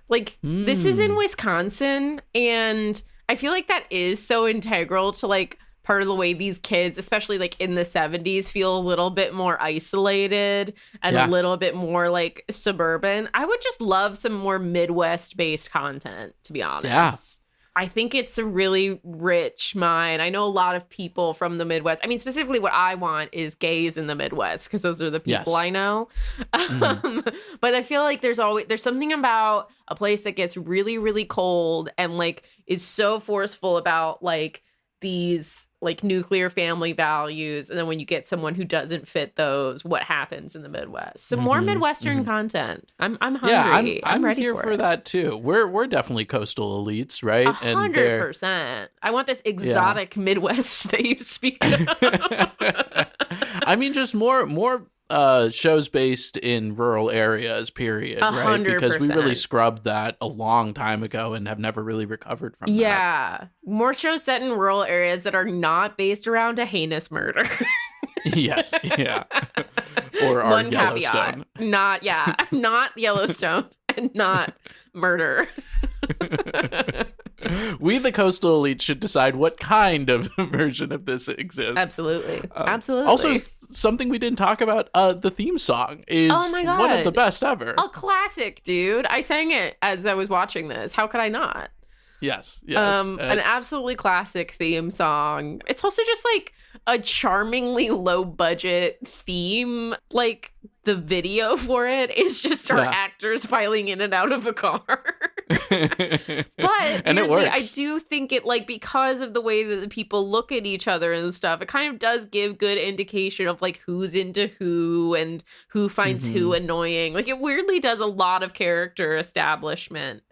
Like, this is in Wisconsin, and I feel like that is so integral to, like, part of the way these kids, especially, like, in the 70s, feel a little bit more isolated and a little bit more, like, suburban. I would just love some more Midwest-based content, to be honest. Yeah. I think it's a really rich mine. I know a lot of people from the Midwest. I mean, specifically what I want is gays in the Midwest, because those are the people I know. But I feel like there's something about a place that gets really, really cold and like is so forceful about like these like nuclear family values. And then when you get someone who doesn't fit those, what happens in the Midwest? Some more Midwestern content. I'm hungry. Yeah, I'm ready here for that too. We're definitely coastal elites, right? 100%. I want this exotic Midwest that you speak of. I mean, just more shows based in rural areas, period, right? Because we really scrubbed that a long time ago and have never really recovered from that. Yeah. More shows set in rural areas that are not based around a heinous murder. Yes, yeah. Or our One Yellowstone. Caveat. Not Yellowstone and not murder. We, the coastal elite, should decide what kind of version of this exists. Absolutely. Absolutely. Also, something we didn't talk about, the theme song is one of the best ever. A classic, dude. I sang it as I was watching this. How could I not? Yes. An absolutely classic theme song. It's also just like a charmingly low budget theme. Like the video for it is just our actors filing in and out of a car. But and it works. I do think it, like, because of the way that the people look at each other and stuff, it kind of does give good indication of like who's into who and who finds who annoying. Like, it weirdly does a lot of character establishment.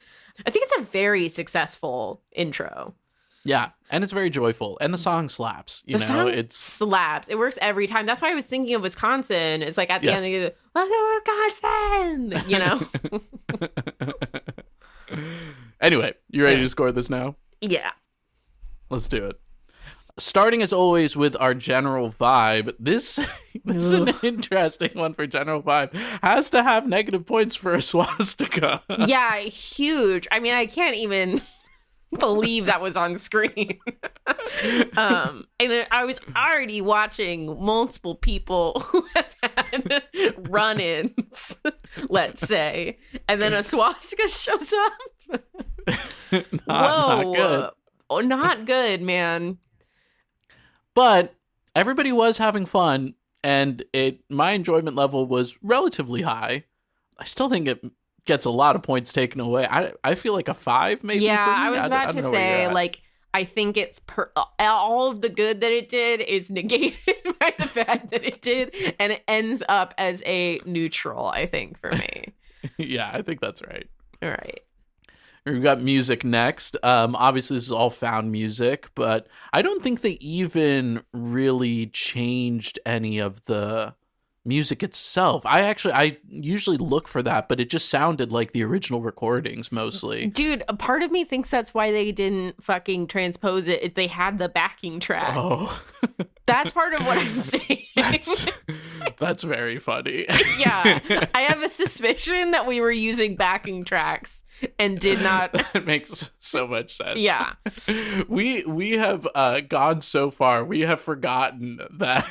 I think it's a very successful intro. Yeah, and it's very joyful, and the song slaps. The song slaps. It works every time. That's why I was thinking of Wisconsin. It's like at the end, welcome Wisconsin. You know. Anyway, you ready to score this now? Yeah. Let's do it. Starting as always with our general vibe. This is an interesting one for general vibe. Has to have negative points for a swastika. Yeah, huge. I mean, I can't even believe that was on screen. And I was already watching multiple people who have had run-ins, let's say, and then a swastika shows up. Not good. Oh, not good, man. But everybody was having fun, and my enjoyment level was relatively high. I still think it gets a lot of points taken away. I feel like a 5 maybe. Yeah, for me. I was about to say, like, I think it's all of the good that it did is negated by the bad that it did, and it ends up as a neutral, I think, for me. Yeah, I think that's right. All right. We've got music next. Obviously, this is all found music, but I don't think they even really changed any of the music itself. I usually look for that, but it just sounded like the original recordings mostly. Dude, a part of me thinks that's why they didn't fucking transpose it. They had the backing track. Oh. That's part of what I'm saying. That's very funny. Yeah. I have a suspicion that we were using backing tracks and did not. That makes so much sense. Yeah. We have gone so far. We have forgotten that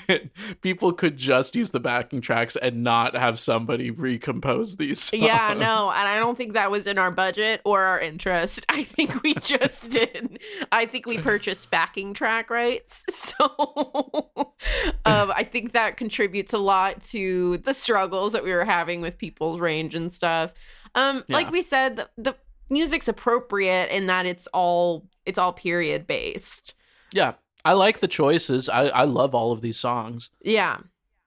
people could just use the backing tracks and not have somebody recompose these songs. Yeah, no, and I don't think that was in our budget or our interest. I think we just did. I think we purchased backing track rights. So I think that contributes a lot to the struggles that we were having with people's range and stuff. Like we said, the music's appropriate in that it's all period based. Yeah, I like the choices. I love all of these songs. Yeah.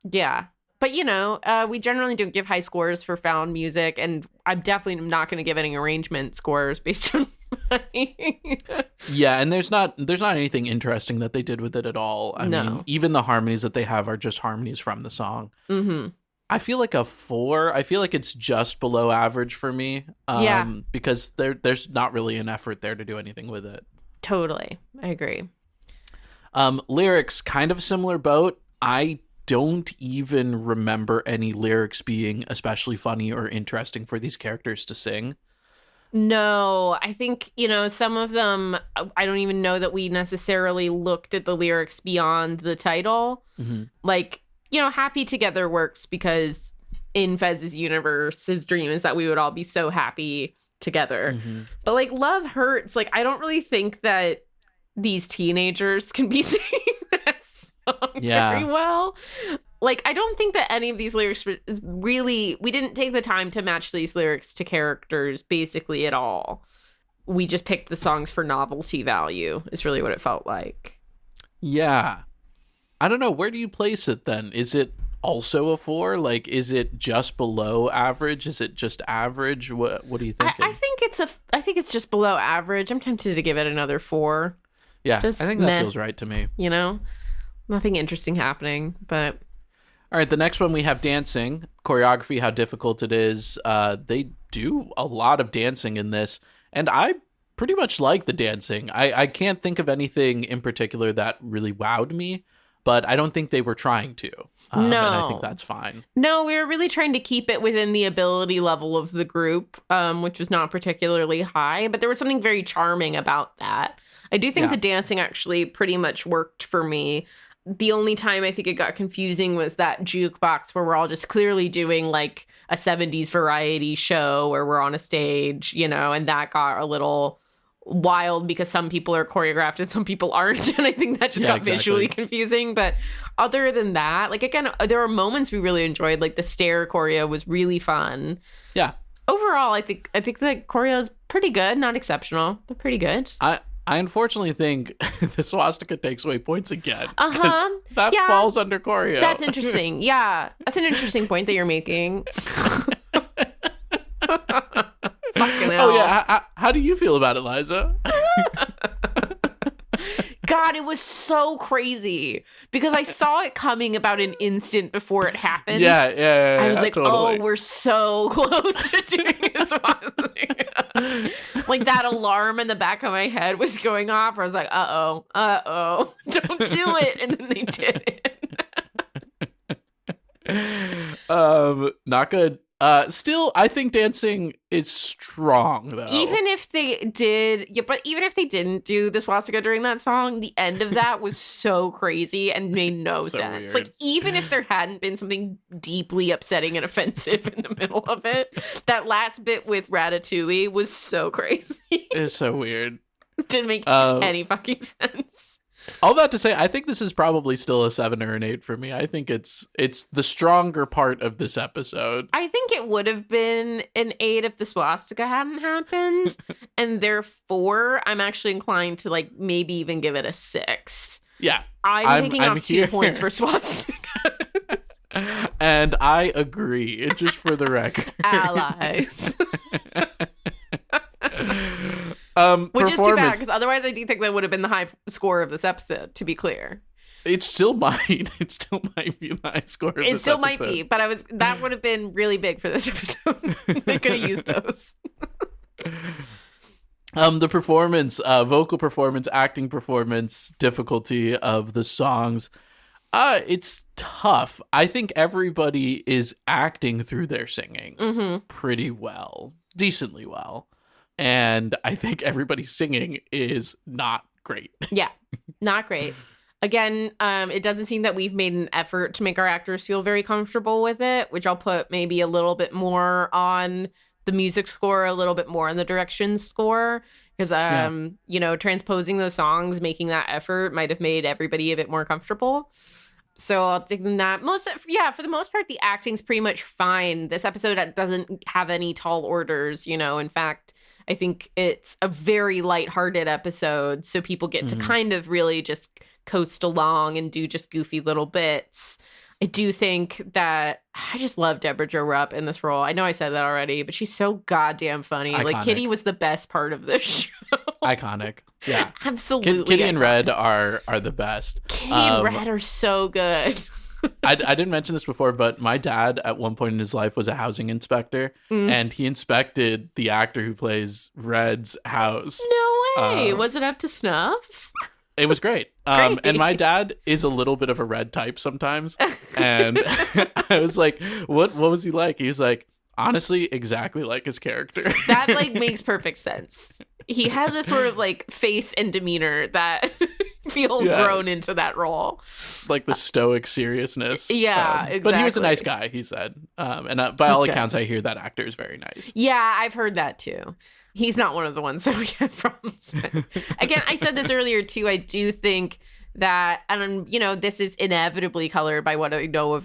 But, we generally don't give high scores for found music, and I'm definitely not going to give any arrangement scores based on money. Yeah, and there's not anything interesting that they did with it at all. I mean, even the harmonies that they have are just harmonies from the song. Mm-hmm. I feel like a 4. I feel like it's just below average for me. Because there's not really an effort there to do anything with it. Totally. I agree. Lyrics, kind of a similar boat. I don't even remember any lyrics being especially funny or interesting for these characters to sing. No, I think, some of them, I don't even know that we necessarily looked at the lyrics beyond the title. Mm-hmm. Like, Happy Together works because in Fez's universe, his dream is that we would all be so happy together. Mm-hmm. But like Love Hurts, like I don't really think that these teenagers can be singing that song very well. Like, I don't think that any of these lyrics we didn't take the time to match these lyrics to characters basically at all. We just picked the songs for novelty value is really what it felt like. Yeah. I don't know. Where do you place it then? Is it also a 4? Like, is it just below average? Is it just average? What are you thinking? I think it's just below average. I'm tempted to give it another 4. Yeah, just I think that feels right to me. Nothing interesting happening, but... All right, the next one we have dancing. Choreography, how difficult it is. They do a lot of dancing in this, and I pretty much like the dancing. I can't think of anything in particular that really wowed me, but I don't think they were trying to. No. And I think that's fine. No, we were really trying to keep it within the ability level of the group, which was not particularly high, but there was something very charming about that. I do think the dancing actually pretty much worked for me. The only time I think it got confusing was that jukebox where we're all just clearly doing like a 70s variety show where we're on a stage, and that got a little wild because some people are choreographed and some people aren't. And I think that just got visually confusing. But other than that, like, again, there were moments we really enjoyed. Like the stair choreo was really fun. Yeah. Overall, I think the choreo is pretty good. Not exceptional, but pretty good. I unfortunately think the swastika takes away points again. That falls under choreo. That's interesting. Yeah. That's an interesting point that you're making. Fucking hell. Oh, yeah. How do you feel about it, Liza? God, it was so crazy because I saw it coming about an instant before it happened. Yeah. I was like, totally. Oh, we're so close to doing this. Like that alarm in the back of my head was going off. I was like, uh-oh, don't do it. And then they did it. Not good. Still, I think dancing is strong, though. Even if they didn't do the swastika during that song, the end of that was so crazy and made no sense. Weird. Like, even if there hadn't been something deeply upsetting and offensive in the middle of it, that last bit with Ratatouille was so crazy. It's so weird. Didn't make any fucking sense. All that to say, I think this is probably still a 7 or an 8 for me. I think it's the stronger part of this episode. I think it would have been an 8 if the swastika hadn't happened. And therefore, I'm actually inclined to like maybe even give it a 6. Yeah. I'm taking off 2 points for swastika. And I agree, just for the record. Allies. Which is too bad, because otherwise I do think that would have been the high score of this episode, to be clear. It still might. It still might be the high score of this episode. It still might be, but that would have been really big for this episode. They could have used those. The performance, vocal performance, acting performance, difficulty of the songs. It's tough. I think everybody is acting through their singing pretty well, decently well. And I think everybody's singing is not great. Yeah, not great. Again, it doesn't seem that we've made an effort to make our actors feel very comfortable with it, which I'll put maybe a little bit more on the music score, a little bit more on the direction score. Because, transposing those songs, making that effort might have made everybody a bit more comfortable. So I'll take them that. For the most part, the acting's pretty much fine. This episode doesn't have any tall orders, In fact, I think it's a very lighthearted episode. So people get to kind of really just coast along and do just goofy little bits. I do think that I just love Deborah Jo Rupp in this role. I know I said that already, but she's so goddamn funny. Iconic. Like, Kitty was the best part of this show. Iconic. Yeah. Absolutely. Kitty and Red are the best. Kitty and Red are so good. I didn't mention this before, but my dad at one point in his life was a housing inspector, and he inspected the actor who plays Red's house. No way. Was it up to snuff? It was great. And my dad is a little bit of a Red type sometimes. And I was like, what was he like? He was like, honestly, exactly like his character. That makes perfect sense. He has a sort of face and demeanor that feels grown into that role. Like the stoic seriousness. Yeah, exactly. But he was a nice guy, he said. And by all accounts, I hear that actor is very nice. Yeah, I've heard that too. He's not one of the ones that we have problems with. Again, I said this earlier too. I do think that, and this is inevitably colored by what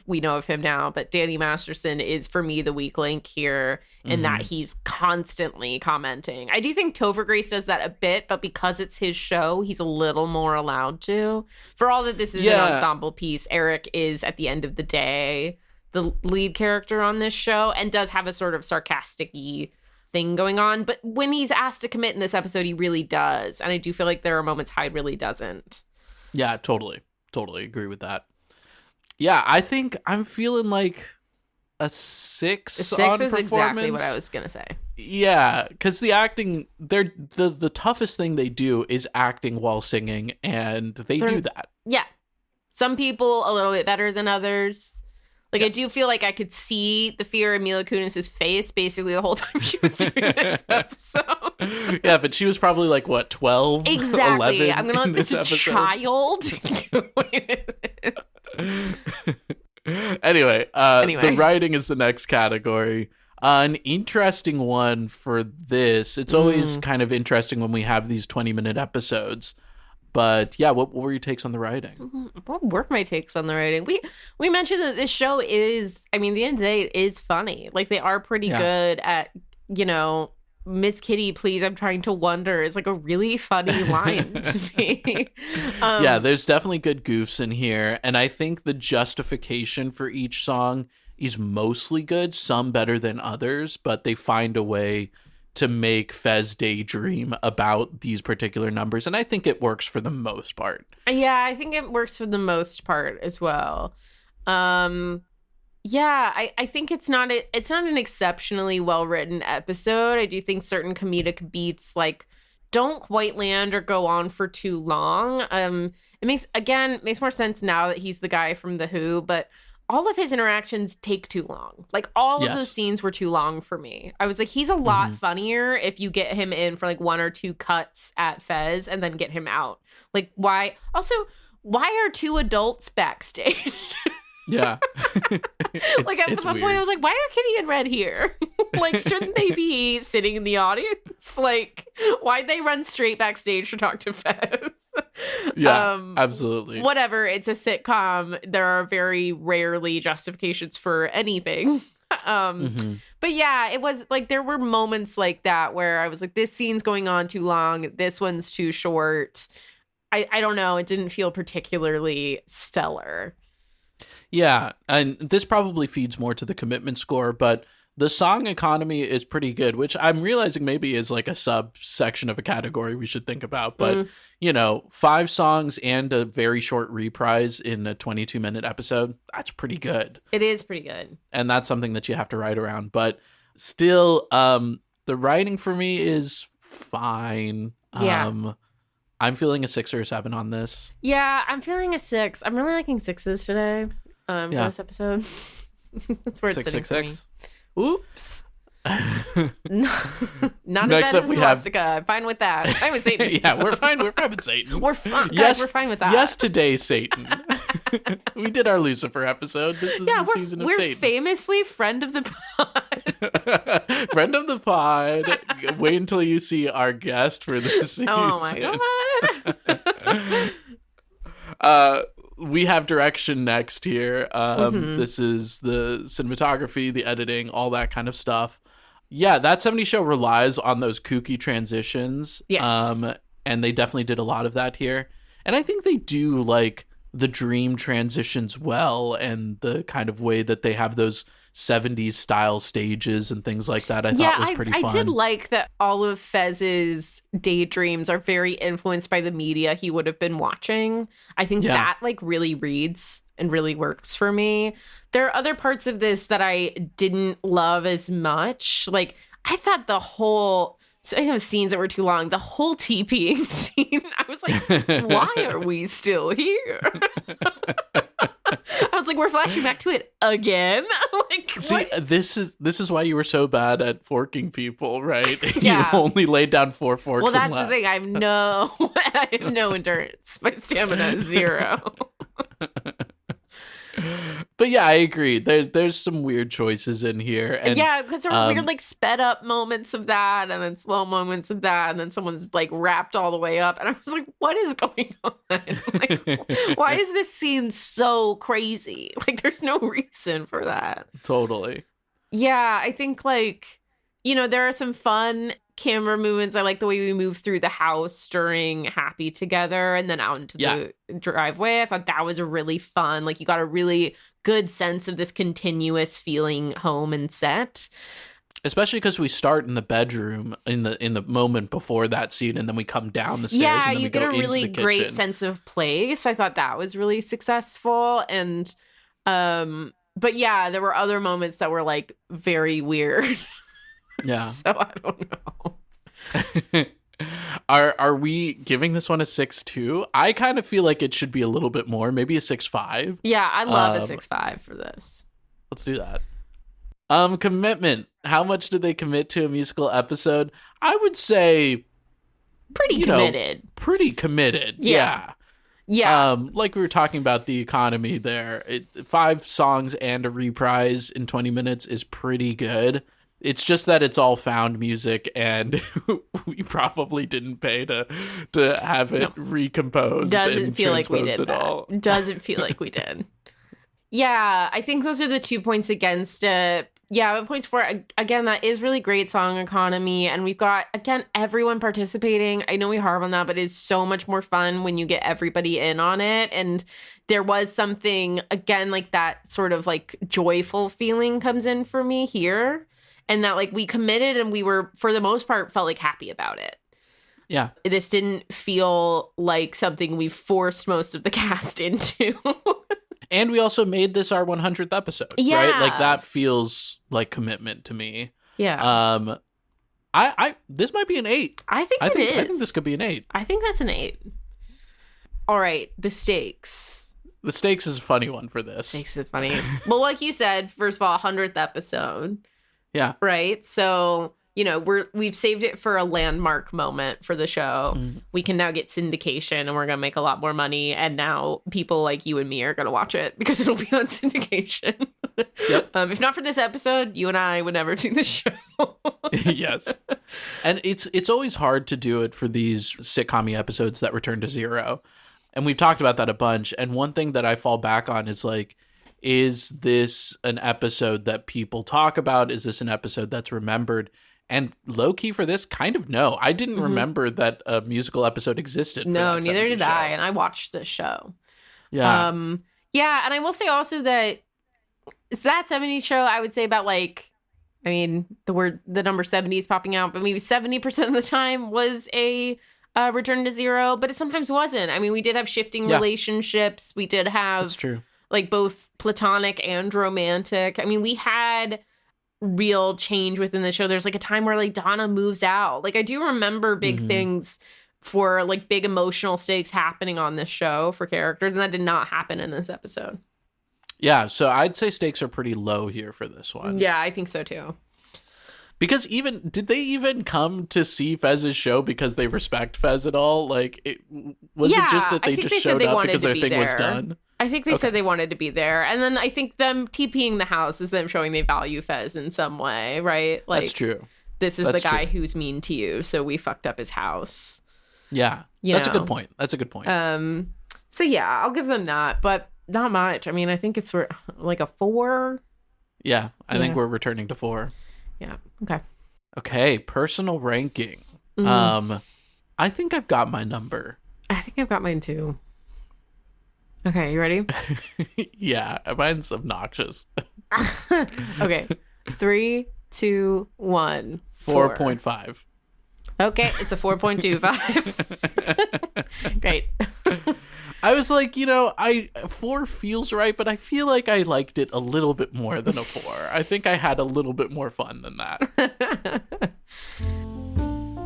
we know of him now, but Danny Masterson is for me the weak link here in that he's constantly commenting. I do think Topher Grace does that a bit, but because it's his show, he's a little more allowed to. For all that this is an ensemble piece, Eric is at the end of the day the lead character on this show and does have a sort of sarcastic-y thing going on, but when he's asked to commit in this episode, he really does. And I do feel like there are moments Hyde really doesn't. Yeah, totally agree with that. Yeah, I think I'm feeling like a 6 is performance. Exactly what I was gonna say. Yeah, because the acting, the toughest thing they do is acting while singing, and they do that. Yeah, some people a little bit better than others. Yes. I do feel like I could see the fear in Mila Kunis's face basically the whole time she was doing this episode. Yeah, but she was probably 12? Exactly. 11 I'm going to let this child. Anyway, the writing is the next category. An interesting one for this. It's always kind of interesting when we have these 20-minute episodes. But yeah, what were your takes on the writing? What were my takes on the writing? We mentioned that this show is, at the end of the day, it is funny. They are pretty good at, Miss Kitty, please, I'm trying to wonder is a really funny line to me. Yeah, there's definitely good goofs in here. And I think the justification for each song is mostly good, some better than others, but they find a way to make Fez daydream about these particular numbers, and I think it works for the most part. Yeah, I think it works for the most part as well. I think it's not an exceptionally well written episode. I do think certain comedic beats don't quite land or go on for too long. It makes more sense now that he's the guy from The Who, but all of his interactions take too long. All of those scenes were too long for me. I was like, he's a lot funnier if you get him in for 1 or 2 cuts at Fez and then get him out. Why? Also, why are 2 adults backstage? Yeah. At some point I was like, why are Kitty and Red here? Shouldn't they be sitting in the audience? Why'd they run straight backstage to talk to Fez? Yeah, absolutely. Whatever, it's a sitcom. There are very rarely justifications for anything. But yeah, it was there were moments like that where I was like, this scene's going on too long. This one's too short. I don't know. It didn't feel particularly stellar. Yeah, and this probably feeds more to the commitment score, but the song economy is pretty good, which I'm realizing maybe is a subsection of a category we should think about. But, 5 songs and a very short reprise in a 22-minute episode, that's pretty good. It is pretty good. And that's something that you have to write around. But still, the writing for me is fine. Yeah. I'm feeling a 6 or a 7 on this. Yeah, I'm feeling a 6. I'm really liking 6s today for this episode. That's where it's sitting for me. Oops. Not Next as bad up as we swastika. I'm fine with that. I'm fine with Satan. Yeah, we're fine. We're fine with Satan. We're fine. Yes, Guys, we're fine with that. Yes, today, Satan. We did our Lucifer episode. This is the season of Satan. We're famously friend of the pod. Friend of the pod. Wait until you see our guest for this season. Oh my god. We have direction next here. This is the cinematography, the editing, all that kind of stuff. Yeah, that 70s show relies on those kooky transitions. Yes. And they definitely did a lot of that here. And I think they do like the dream transitions well, and the kind of way that they have those 70s style stages and things like that I thought was pretty fun. I did like that all of Fez's daydreams are very influenced by the media he would have been watching. I think that like really reads and really works for me. There are other parts of this that I didn't love as much. Like, I thought the whole... So I have scenes that were too long. The whole TPing scene, I was like, why are we still here? I was like, we're flashing back to it again. Like, see, what? This is why you were so bad at forking people, right? Yeah. You only laid down 4 forks. Well, that's the thing. I have no endurance. My stamina is 0. But yeah, I agree. There's some weird choices in here. And, yeah, because there were weird like sped up moments of that, and then slow moments of that, and then someone's like wrapped all the way up, and I was like, what is going on? Like, why is this scene so crazy? Like, there's no reason for that. Totally. Yeah, I think like, there are some fun camera movements. I like the way we move through the house during Happy Together and then out into the driveway. I thought that was a really fun, like, you got a really good sense of this continuous feeling home and set. Especially because we start in the bedroom in the moment before that scene, and then we come down the stairs. Yeah, and then you get a really great kitchen. sense of place. I thought that was really successful. And but yeah, there were other moments that were like very weird. Yeah. So I don't know. Are we giving this one a 6 too? I kind of feel like it should be a little bit more, maybe a 6.5. Yeah, I love a 6.5 for this. Let's do that. Commitment. How much did they commit to a musical episode? I would say pretty committed. Pretty committed. Yeah. Like we were talking about the economy there. 5 songs and a reprise in 20 minutes is pretty good. It's just that it's all found music, and we probably didn't pay to have it recomposed. Doesn't and feel like we did at that. all. Doesn't feel like we did. Yeah, I think those are the 2 points against it. Yeah, but points for it, again, that is really great song economy, and we've got, again, everyone participating. I know we harp on that, but it's so much more fun when you get everybody in on it. And there was something, again, like that sort of like joyful feeling comes in for me here. And that, like, we committed and we were, for the most part, felt like happy about it. Yeah. This didn't feel like something we forced most of the cast into. And we also made this our 100th episode, right? Like, that feels like commitment to me. Yeah. I this might be an 8. I think it is. I think this could be an 8. I think that's an 8. All right, the stakes. The stakes is a funny one for this. Stakes is funny. Well, like you said, first of all, 100th episode. Yeah. Right. So, we've saved it for a landmark moment for the show. Mm. We can now get syndication and we're going to make a lot more money. And now people like you and me are going to watch it because it'll be on syndication. Yep. If not for this episode, you and I would never have seen the show. Yes. And it's always hard to do it for these sitcom-y episodes that return to 0. And we've talked about that a bunch. And one thing that I fall back on is like, is this an episode that people talk about? Is this an episode that's remembered? And low-key for this, kind of no. I didn't remember that a musical episode existed. No, neither did I. And I watched this show. Yeah. Yeah, and I will say also that that 70s show, I would say about like, I mean, the number 70 is popping out, but maybe 70% of the time was a return to 0, but it sometimes wasn't. I mean, we did have shifting relationships. We did have... That's true. Like both platonic and romantic. I mean, we had real change within the show. There's like a time where like Donna moves out. Like I do remember big things for like big emotional stakes happening on this show for characters, and that did not happen in this episode. Yeah, so I'd say stakes are pretty low here for this one. Yeah, I think so too. Because did they even come to see Fez's show because they respect Fez at all? Like, was it just that they just showed up because their thing was done? I think they said they wanted to be there. And then I think them TPing the house is them showing they value Fez in some way, right? Like, that's true. This is the guy who's mean to you, so we fucked up his house. Yeah, that's a good point. That's a good point. So yeah, I'll give them that, but not much. I mean, I think it's like a 4. Yeah, I think we're returning to 4. Yeah. Okay. Okay, personal ranking. I think I've got my number. I think I've got mine too. Okay, you ready? Yeah, mine's obnoxious. Okay. 3, 2, 1. 4.5. Okay, it's a 4.25. Great. I was like, 4 feels right, but I feel like I liked it a little bit more than a 4. I think I had a little bit more fun than that.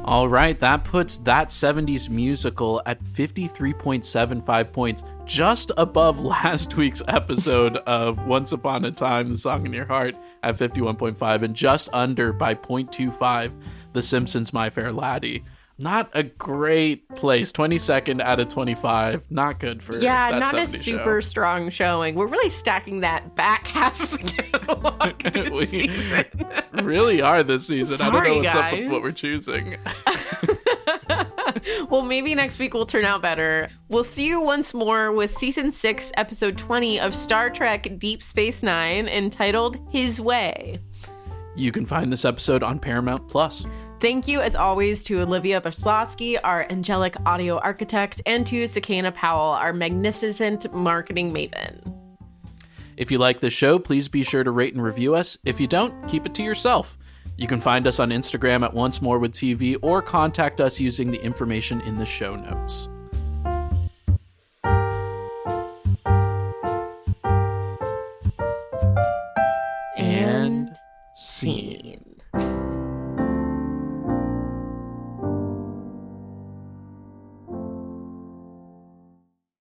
All right, that puts That 70s Musical at 53.75 points, just above last week's episode of Once Upon a Time, The Song in Your Heart at 51.5, and just under by 0.25, The Simpsons' My Fair Laddie. Not a great place. 22nd out of 25. Not good for that not a 70s super show. Strong showing. We're really stacking that back half of the catalog this season. Really are this season. Sorry, I don't know what's guys. up with what we're choosing. Well, maybe next week will turn out better. We'll see you once more with Season 6, Episode 20 of Star Trek Deep Space Nine, entitled His Way. You can find this episode on Paramount+. Thank you, as always, to Olivia Baslowski, our angelic audio architect, and to Sakana Powell, our magnificent marketing maven. If you like this show, please be sure to rate and review us. If you don't, keep it to yourself. You can find us on Instagram at Once More with TV, or contact us using the information in the show notes. And scene.